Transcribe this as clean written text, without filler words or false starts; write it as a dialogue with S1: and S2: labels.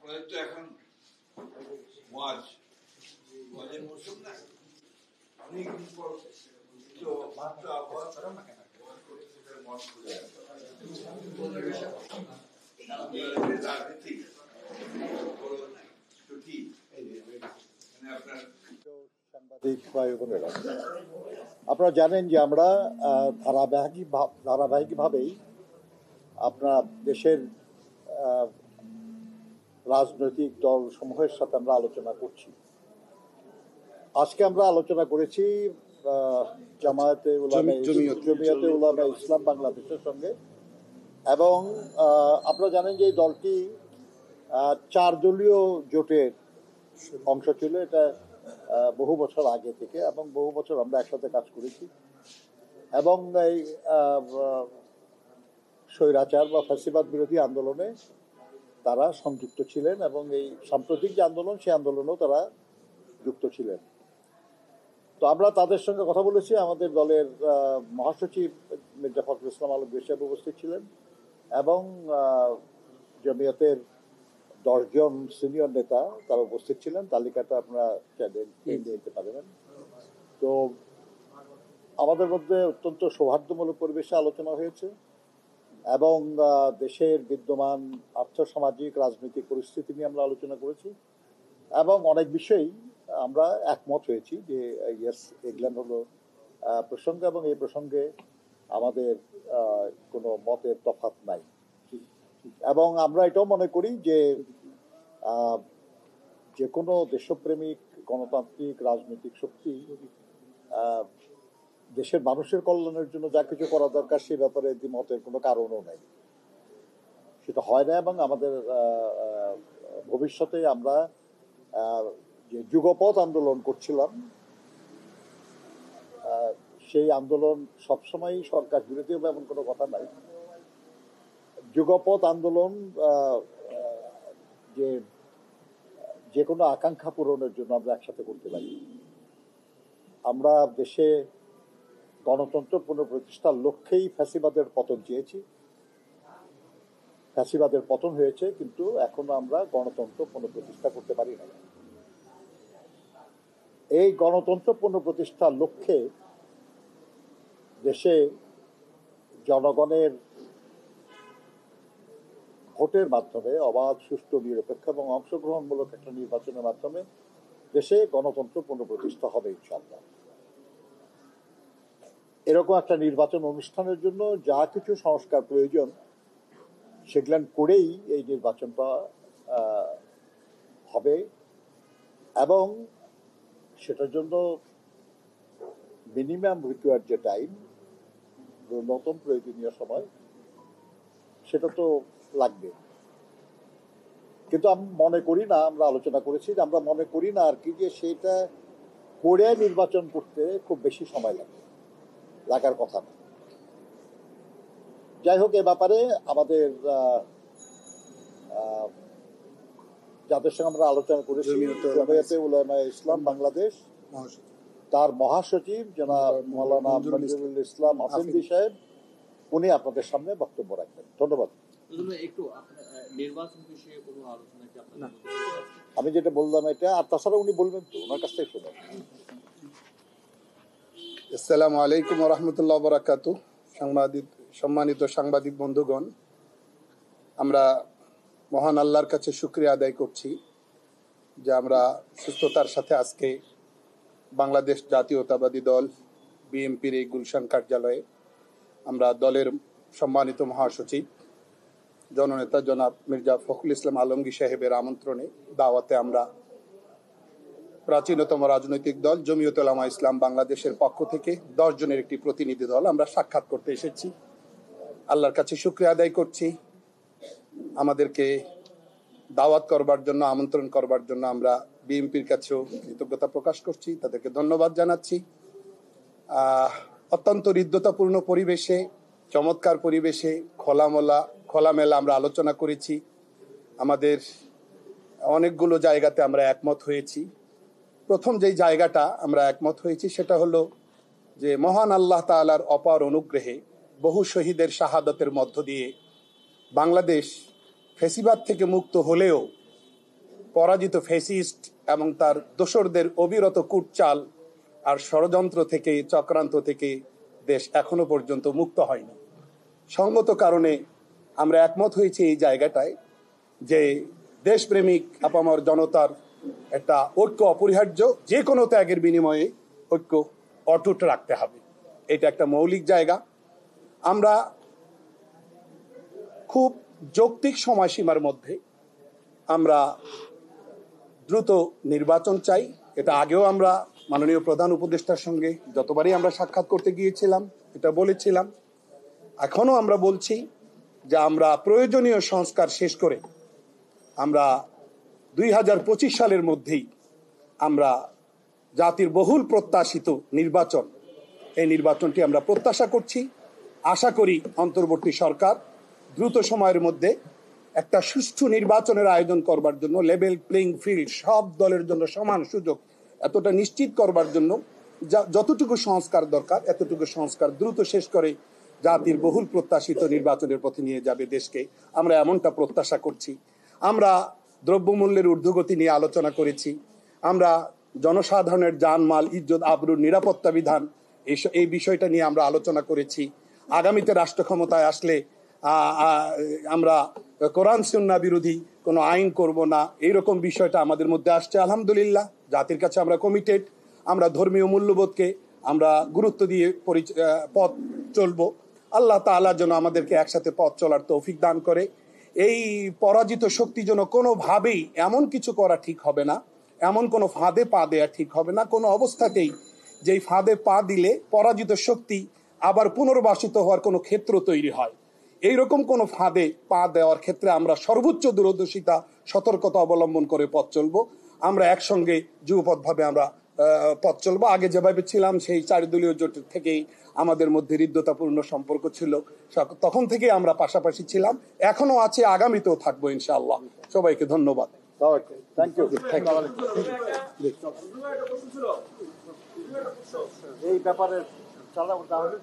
S1: আপনাদের তো এখন ওয়াজের মৌসুম না, অনেকদিন পর তো মাত্র আবহাওয়া রাজনীতি ছুটি
S2: আপনারা জানেন যে আমরা ধারাবাহিকভাবেই আপনার দেশের রাজনৈতিক দল সমূহের সাথে আমরা আলোচনা করছি। আজকে আমরা আলোচনা করেছি জমিয়তে উলামা ইসলাম বাংলাদেশের সঙ্গে, এবং আপনারা জানেন যে এই দলটি 4 দলীয় জোটের অংশ ছিল। এটা বহু বছর আগে থেকে, এবং বহু বছর আমরা একসাথে কাজ করেছি, এবং এই স্বৈরাচার বা ফ্যাসিবাদ বিরোধী আন্দোলনে তারা সংযুক্ত ছিলেন, এবং এই সাম্প্রতিক যে আন্দোলন সেই আন্দোলনেও তারা যুক্ত ছিলেন। তো আমরা তাদের সঙ্গে কথা বলেছি। আমাদের দলের মহাসচিব মির্জা ফখরুল ইসলাম আলমগীর সাহেব উপস্থিত ছিলেন, এবং জমিয়তের 10 জন সিনিয়র নেতা তারা উপস্থিত ছিলেন। তালিকাটা আপনারা দিতে পারবেন। তো আমাদের মধ্যে অত্যন্ত সৌহার্দ্যমূলক পরিবেশে আলোচনা হয়েছে, এবং দেশের বিদ্যমান আর্থসামাজিক রাজনৈতিক পরিস্থিতি নিয়ে আমরা আলোচনা করেছি, এবং অনেক বিষয়েই আমরা একমত হয়েছি যে এগুলো হলো প্রসঙ্গ, এবং এই প্রসঙ্গে আমাদের কোনো মতের তফাৎ নাই। এবং আমরা এটাও মনে করি যে কোনো দেশপ্রেমিক গণতান্ত্রিক রাজনৈতিক শক্তি দেশের মানুষের কল্যাণের জন্য যা কিছু করা দরকার সে ব্যাপারে দ্বিমতের কোনো কারণও নাই, সেটা হয় না। এবং আমাদের ভবিষ্যতে আমরা যে যুগপৎ আন্দোলন করছিলাম, সেই আন্দোলন সবসময় সরকার বিরোধী হবে এমন কোনো কথা নাই। যুগপৎ আন্দোলন যে কোনো আকাঙ্ক্ষা পূরণের জন্য আমরা একসাথে করতে পারি। আমরা দেশে গণতন্ত্র পুনঃপ্রতিষ্ঠার লক্ষ্যেই ফ্যাসিবাদের পতন চেয়েছি। ফ্যাসিবাদের পতন হয়েছে, কিন্তু এখনো আমরা গণতন্ত্র পুনঃপ্রতিষ্ঠা করতে পারি না। এই গণতন্ত্র পুনঃপ্রতিষ্ঠার লক্ষ্যে দেশে জনগণের ভোটের মাধ্যমে অবাধ, সুষ্ঠু, নিরপেক্ষ এবং অংশগ্রহণমূলক একটা নির্বাচনের মাধ্যমে দেশে গণতন্ত্র পুনঃপ্রতিষ্ঠা হবে ইনশাআল্লাহ। এরকম একটা নির্বাচন অনুষ্ঠানের জন্য যা কিছু সংস্কার প্রয়োজন সেগুলো করেই এই নির্বাচনটা হবে, এবং সেটার জন্য মিনিমাম রিকোয়ার্ড যে টাইম, ন্যূনতম প্রয়োজনীয় সময়, সেটা তো লাগবে। কিন্তু আমি মনে করি না, আমরা আলোচনা করেছি যে আমরা মনে করি না আর কি যে সেটা করে নির্বাচন করতে খুব বেশি সময় লাগার কথা না। যাই হোক, এ ব্যাপারে আমাদের যাদের সঙ্গে আমরা আলোচনা করেছি, জমিয়তে উলামা ইসলাম বাংলাদেশ, তার মহাসচিব জনাব মাওলানা মঞ্জুরুল ইসলাম আফেন্দি সাহেব, উনি আপনাদের সামনে বক্তব্য রাখবেন। ধন্যবাদ। আমি যেটা বললাম এটা, আর তাছাড়া উনি বলবেন তো, ওনার কাছ থেকে শুনুন।
S3: আসসালামু আলাইকুম ওয়া রাহমাতুল্লাহি ওয়া বারাকাতুহু। সম্মানিত সাংবাদিক বন্ধুগণ, আমরা মহান আল্লাহর কাছে শুকরিয়া আদায় করছি যে আমরা সুস্থতার সাথে আজকে বাংলাদেশ জাতীয়তাবাদী দল বিএনপির এই গুলশান কার্যালয়ে আমরা দলের সম্মানিত মহাসচিব জননেতা জনাব মির্জা ফখরুল ইসলাম আলমগীর সাহেবের আমন্ত্রণে দাওয়াতে আমরা প্রাচীনতম রাজনৈতিক দল জমিয়তে উলামা ইসলাম বাংলাদেশের পক্ষ থেকে 10 জনের একটি প্রতিনিধি দল আমরা সাক্ষাৎ করতে এসেছি। আল্লাহর কাছে শুকরিয়া আদায় করছি, আমাদেরকে দাওয়াত করবার জন্য, আমন্ত্রণ করবার জন্য আমরা বিএনপির কাছেও কৃতজ্ঞতা প্রকাশ করছি, তাদেরকে ধন্যবাদ জানাচ্ছি। অত্যন্ত হৃদ্যতাপূর্ণ পরিবেশে, চমৎকার পরিবেশে খোলামেলা আমরা আলোচনা করেছি। আমাদের অনেকগুলো জায়গাতে আমরা একমত হয়েছি। প্রথম যেই জায়গাটা আমরা একমত হয়েছি সেটা হলো যে মহান আল্লাহ তাআলার অপার অনুগ্রহে বহু শহীদের শাহাদাতের মধ্য দিয়ে বাংলাদেশ ফ্যাসিবাদ থেকে মুক্ত হলেও পরাজিত ফ্যাসিস্ট এবং তার দোসরদের অবিরত কূটচাল আর ষড়যন্ত্র থেকে, চক্রান্ত থেকে দেশ এখনো পর্যন্ত মুক্ত হয়নি। সঙ্গত কারণে আমরা একমত হয়েছি এই জায়গাটায় যে দেশপ্রেমিক আপামর জনতার একটা ঐক্য অপরিহার্য, যে কোনো ত্যাগের বিনিময়ে ঐক্য অটুট রাখতে হবে। এটা একটা মৌলিক জায়গা। আমরা খুব যৌক্তিক সময়সীমার মধ্যে আমরা দ্রুত নির্বাচন চাই। এটা আগেও আমরা মাননীয় প্রধান উপদেষ্টার সঙ্গে যতবারই আমরা সাক্ষাৎ করতে গিয়েছিলাম এটা বলেছিলাম। এখনো আমরা বলছি যে আমরা প্রয়োজনীয় সংস্কার শেষ করে আমরা 2025 সালের মধ্যেই আমরা জাতির বহুল প্রত্যাশিত নির্বাচন, এই নির্বাচনটি আমরা প্রত্যাশা করছি। আশা করি অন্তর্বর্তী সরকার দ্রুত সময়ের মধ্যে একটা সুষ্ঠু নির্বাচনের আয়োজন করবার জন্য, লেভেল প্লেইং ফিল্ড, সব দলের জন্য সমান সুযোগ এতটা নিশ্চিত করবার জন্য যতটুকু সংস্কার দরকার এতটুকু সংস্কার দ্রুত শেষ করে জাতির বহুল প্রত্যাশিত নির্বাচনের পথে নিয়ে যাবে দেশকে, আমরা এমনটা প্রত্যাশা করছি। আমরা দ্রব্যমূল্যের ঊর্ধ্বগতি নিয়ে আলোচনা করেছি। আমরা জনসাধারণের জানমাল, ইজ্জত, আবরুর নিরাপত্তা বিধান এই বিষয়টা নিয়ে আমরা আলোচনা করেছি। আগামীতে রাষ্ট্র ক্ষমতায় আসলে আমরা কোরআন সুন্নাহ বিরোধী কোনো আইন করব না, এইরকম বিষয়টা আমাদের মধ্যে আসছে। আলহামদুলিল্লাহ, জাতির কাছে আমরা কমিটেড। আমরা ধর্মীয় মূল্যবোধকে আমরা গুরুত্ব দিয়ে পথ চলবো। আল্লাহ তাআলা যেন আমাদেরকে একসাথে পথ চলার তৌফিক দান করে। এই পরাজিত শক্তি যেন কোনোভাবেই এমন কিছু করা ঠিক হবে না, এমন কোনো ফাঁদে পা দেওয়া ঠিক হবে না কোনো অবস্থাতেই, যেই ফাঁদে পা দিলে পরাজিত শক্তি আবার পুনর্বাসিত হওয়ার কোনো ক্ষেত্র তৈরি হয়। এইরকম কোনো ফাঁদে পা দেওয়ার ক্ষেত্রে আমরা সর্বোচ্চ দূরদর্শিতা, সতর্কতা অবলম্বন করে পথ চলবো। আমরা একসঙ্গে যুগপথভাবে আমরা পথ চলবো। আগে যেভাবে ছিলাম সেই 4 দলীয় জোট থেকেই আমাদের মধ্যে হৃদ্যতাপূর্ণ সম্পর্ক ছিল, তখন থেকে আমরা পাশাপাশি ছিলাম, এখনো আছে, আগামীতেও থাকবো ইনশাআল্লাহ। সবাইকে ধন্যবাদ।
S2: Thank you. এই ব্যাপারে চালাবো তাহলে